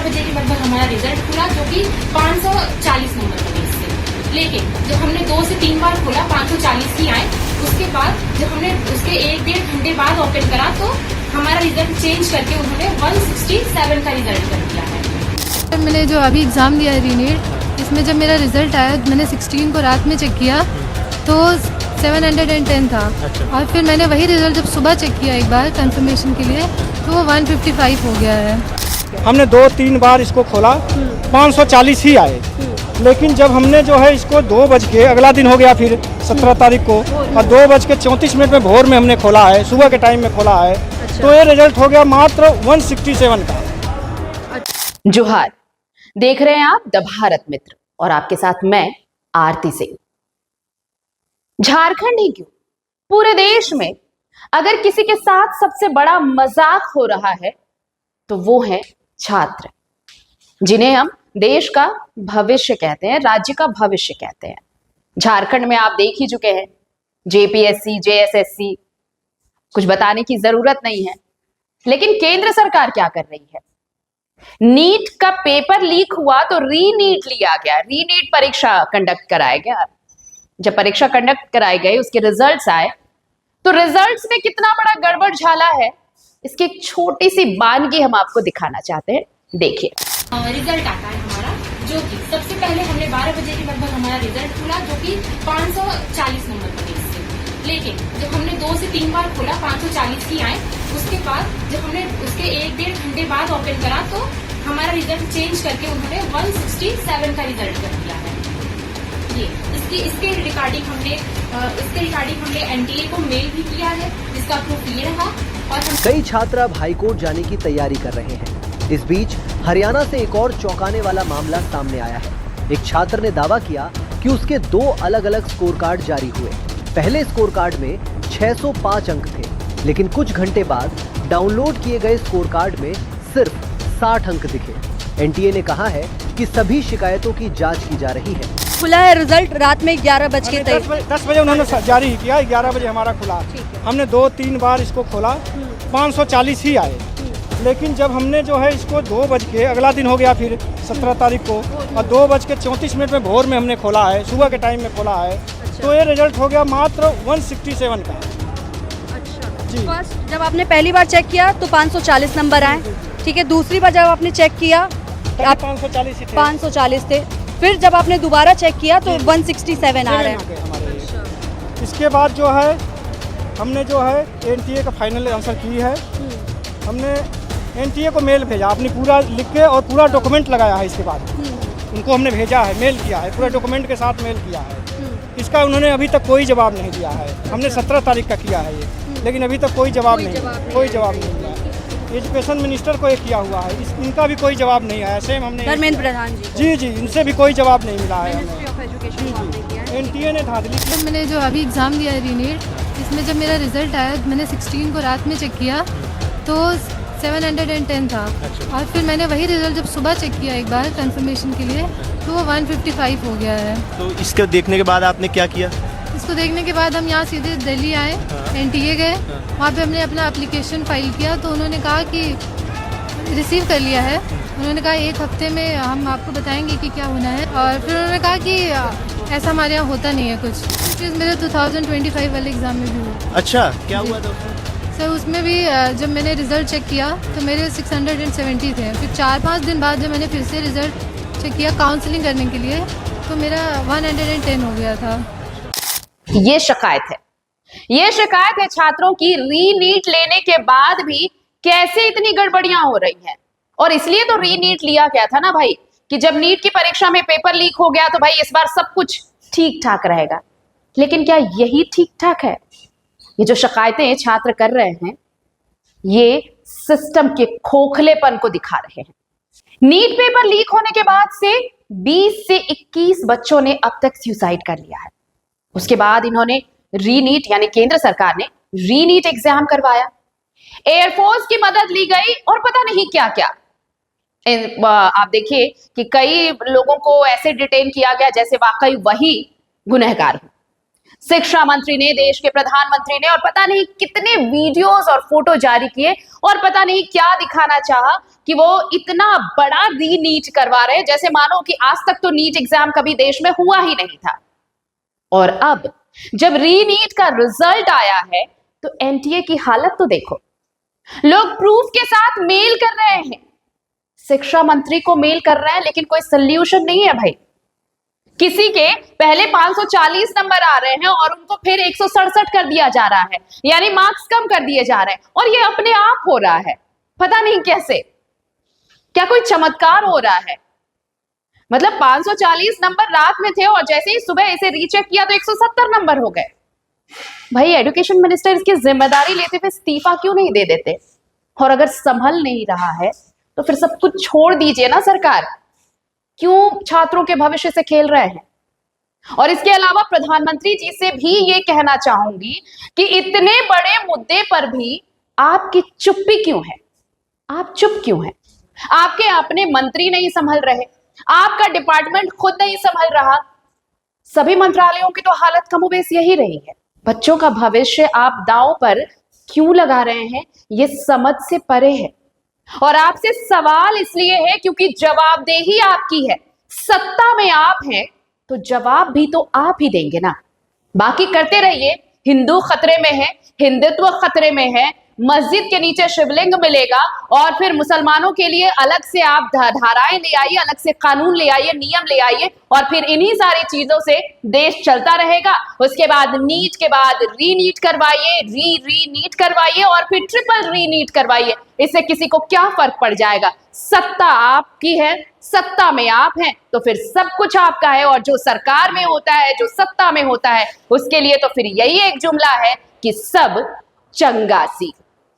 बजे के लगभग हमारा रिजल्ट खुला, जो कि 540 नंबर के बेस से। लेकिन जब हमने 2 से 3 बार खोला 540 ही आए। उसके बाद जब हमने उसके 1-1.5 घंटे बाद ओपन करा तो हमारा रिजल्ट चेंज करके उन्होंने 167 का रिजल्ट कर दिया है। मैंने जो अभी एग्ज़ाम दिया है रीनीट, इसमें जब मेरा रिजल्ट आया मैंने 16 को रात में चेक किया तो 710 था। अच्छा। और फिर मैंने वही रिजल्ट जब सुबह चेक किया एक बार कंफर्मेशन के लिए तो वो 155 हो गया है। हमने 2-3 बार इसको खोला, 540 ही आए। लेकिन जब हमने जो है इसको 2 बज के, अगला दिन हो गया फिर 17 तारीख को, और 2:34 में भोर में हमने खोला है, सुबह के टाइम में खोला है। तो ये रिजल्ट हो गया मात्र 167 का। जोहार, देख रहे हैं आप द भारत मित्र और आपके साथ मैं आरती सिंह। झारखंड ही क्यों, पूरे देश में अगर किसी के साथ सबसे बड़ा मजाक हो रहा है तो वो है छात्र, जिन्हें हम देश का भविष्य कहते हैं, राज्य का भविष्य कहते हैं। झारखंड में आप देख ही चुके हैं, जेपीएससी, जेएसएससी, कुछ बताने की जरूरत नहीं है। लेकिन केंद्र सरकार क्या कर रही है? नीट का पेपर लीक हुआ तो रीनीट लिया गया, रीनीट परीक्षा कंडक्ट कराया गया। जब परीक्षा कंडक्ट कराए गए, उसके रिजल्ट्स आए तो रिजल्ट्स में कितना बड़ा गड़बड़ झाला है, इसकी एक छोटी सी बानगी हम आपको दिखाना चाहते हैं। देखिए रिजल्ट आता है हमारा, जो कि सबसे पहले हमने 12 बजे के लगभग हमारा रिजल्ट खुला, जो कि 540 नंबर के बेस से। लेकिन जब हमने 2 से 3 बार खोला 540 ही आए। उसके बाद जब हमने उसके 1-1.5 घंटे बाद ओपन करा तो हमारा रिजल्ट चेंज करके उन्होंने 167 का रिजल्ट कर दिया है। ये इसके रिगार्डिंग हमने एनटीए को मेल भी किया है, जिसका प्रूफ ये रहा। और कई छात्र अब हाईकोर्ट जाने की तैयारी कर रहे हैं। इस बीच हरियाणा से एक और चौंकाने वाला मामला सामने आया है। एक छात्र ने दावा किया कि उसके 2 अलग अलग स्कोर कार्ड जारी हुए। पहले स्कोर कार्ड में 605 अंक थे, लेकिन कुछ घंटे बाद डाउनलोड किए गए स्कोर कार्ड में सिर्फ 60 अंक दिखे। एनटीए ने कहा है कि सभी शिकायतों की जांच की जा रही है। खुला है रिजल्ट रात में 11 बज के 10 बजे उन्होंने जारी किया, 11 बजे हमारा खुला। हमने 2-3 बार इसको खोला, 540 ही आए। लेकिन जब हमने जो है इसको 2 बज के, अगला दिन हो गया फिर 17 तारीख को, और 2:34 में भोर में हमने खोला है, सुबह के टाइम में खोला है। तो ये रिजल्ट हो गया मात्र 167 का। जी। फर्स्ट जब आपने पहली बार चेक किया तो 540 नंबर आए, ठीक है। दूसरी बार जब आपने चेक किया आप 540 थे। फिर जब आपने दोबारा चेक किया तो 167 आ रहे हैं हमारे। इसके बाद जो है हमने जो है एनटीए का फाइनल आंसर की है। हमने एनटीए को मेल भेजा, अपनी पूरा लिख के और पूरा डॉक्यूमेंट लगाया है। इसके बाद उनको हमने भेजा है, मेल किया है, पूरा डॉक्यूमेंट के साथ मेल किया है। इसका उन्होंने अभी तक कोई जवाब नहीं दिया है। हमने 17 तारीख का किया है ये, लेकिन अभी तक कोई जवाब नहीं दिया। एजुकेशन मिनिस्टर को ये किया हुआ है, इनका भी कोई जवाब नहीं आया। सेम हमने धर्मेंद्र प्रधान जी जी इनसे भी कोई जवाब नहीं मिला है हमें। एनटीए ने धांधली की। मैंने जो अभी एग्ज़ाम दिया है रीनीट, इसमें जब मेरा रिजल्ट आया मैंने 16 को रात में चेक किया तो 710 था। अच्छा। और फिर मैंने वही रिजल्ट जब सुबह चेक किया एक बार कंफर्मेशन के लिए तो वो 155 हो गया है। तो इसको देखने के बाद आपने क्या किया? इसको देखने के बाद हम यहाँ सीधे दिल्ली आए, एनटीए गए, वहाँ पे हमने अपना एप्लीकेशन फाइल किया तो उन्होंने कहा कि रिसीव कर लिया है। उन्होंने कहा 1 हफ्ते में हम आपको बताएंगे कि क्या होना है। और फिर उन्होंने कहा कि ऐसा हमारे यहाँ होता नहीं है कुछ। फिर मेरे 2025 वाले एग्ज़ाम में भी हुआ। अच्छा, क्या हुआ था उसमें? सर उसमें भी जब मैंने रिज़ल्ट चेक किया तो मेरे 670 थे। फिर 4-5 दिन बाद जब मैंने फिर से रिज़ल्ट चेक किया काउंसलिंग करने के लिए तो मेरा 110 हो गया था। ये शिकायत है छात्रों की रीनीट लेने के बाद भी कैसे इतनी गड़बड़ियां हो रही हैं। और इसलिए तो रीनीट लिया गया था ना भाई, कि जब नीट की परीक्षा में पेपर लीक हो गया तो भाई इस बार सब कुछ ठीक ठाक रहेगा। लेकिन क्या यही ठीक ठाक है? ये जो शिकायतें छात्र कर रहे हैं ये सिस्टम के खोखलेपन को दिखा रहे हैं। नीट पेपर लीक होने के बाद से 20 से 21 बच्चों ने अब तक सुसाइड कर लिया है। उसके बाद इन्होंने रीनीट यानी केंद्र सरकार ने रीनीट एग्जाम करवाया, एयरफोर्स की मदद ली गई और पता नहीं क्या क्या। आप देखिए कि कई लोगों को ऐसे डिटेन किया गया जैसे वाकई वही गुनहगार हो। शिक्षा मंत्री ने, देश के प्रधानमंत्री ने और पता नहीं कितने वीडियोस और फोटो जारी किए और पता नहीं क्या दिखाना चाहा कि वो इतना बड़ा री नीट करवा रहे हैं, जैसे मानो कि आज तक तो नीट एग्जाम कभी देश में हुआ ही नहीं था। और अब जब री नीट का रिजल्ट आया है तो एनटीए की हालत तो देखो। लोग प्रूफ के साथ मेल कर रहे हैं, शिक्षा मंत्री को मेल कर रहे हैं, लेकिन कोई सोल्यूशन नहीं है भाई। किसी के पहले 540 नंबर आ रहे हैं और उनको फिर 167 कर दिया जा रहा है, यानी मार्क्स कम कर दिए जा रहे हैं, और ये अपने आप हो रहा है, पता नहीं कैसे। क्या कोई चमत्कार हो रहा है? मतलब 540 नंबर रात में थे और जैसे ही सुबह इसे रीचेक किया तो 170 नंबर हो गए। भाई एजुकेशन मिनिस्टर इसकी जिम्मेदारी लेते हुए इस्तीफा क्यों नहीं दे देते? और अगर संभल नहीं रहा है तो फिर सब कुछ छोड़ दीजिए ना सरकार। क्यों छात्रों के भविष्य से खेल रहे हैं? और इसके अलावा प्रधानमंत्री जी से भी ये कहना चाहूंगी कि इतने बड़े मुद्दे पर भी आपकी चुप्पी क्यों है? आप चुप क्यों हैं? आपके अपने मंत्री नहीं संभल रहे, आपका डिपार्टमेंट खुद नहीं संभल रहा। सभी मंत्रालयों की तो हालत कमोबेश यही रही है। बच्चों का भविष्य आप दांव पर क्यों लगा रहे हैं, ये समझ से परे है। और आपसे सवाल इसलिए है क्योंकि जवाबदेही आपकी है। सत्ता में आप हैं तो जवाब भी तो आप ही देंगे ना। बाकी करते रहिए। हिंदू खतरे में है, हिंदुत्व खतरे में है, मस्जिद के नीचे शिवलिंग मिलेगा और फिर मुसलमानों के लिए अलग से आप धाराएं ले आइए, अलग से कानून ले आइए, नियम ले आइए, और फिर इन्हीं सारी चीजों से देश चलता रहेगा। उसके बाद नीट के बाद री नीट करवाइए, री नीट करवाइए और फिर ट्रिपल री नीट करवाइए। इससे किसी को क्या फर्क पड़ जाएगा? सत्ता आपकी है, सत्ता में आप हैं तो फिर सब कुछ आपका है। और जो सरकार में होता है, जो सत्ता में होता है, उसके लिए तो फिर यही एक जुमला है कि सब चंगासी।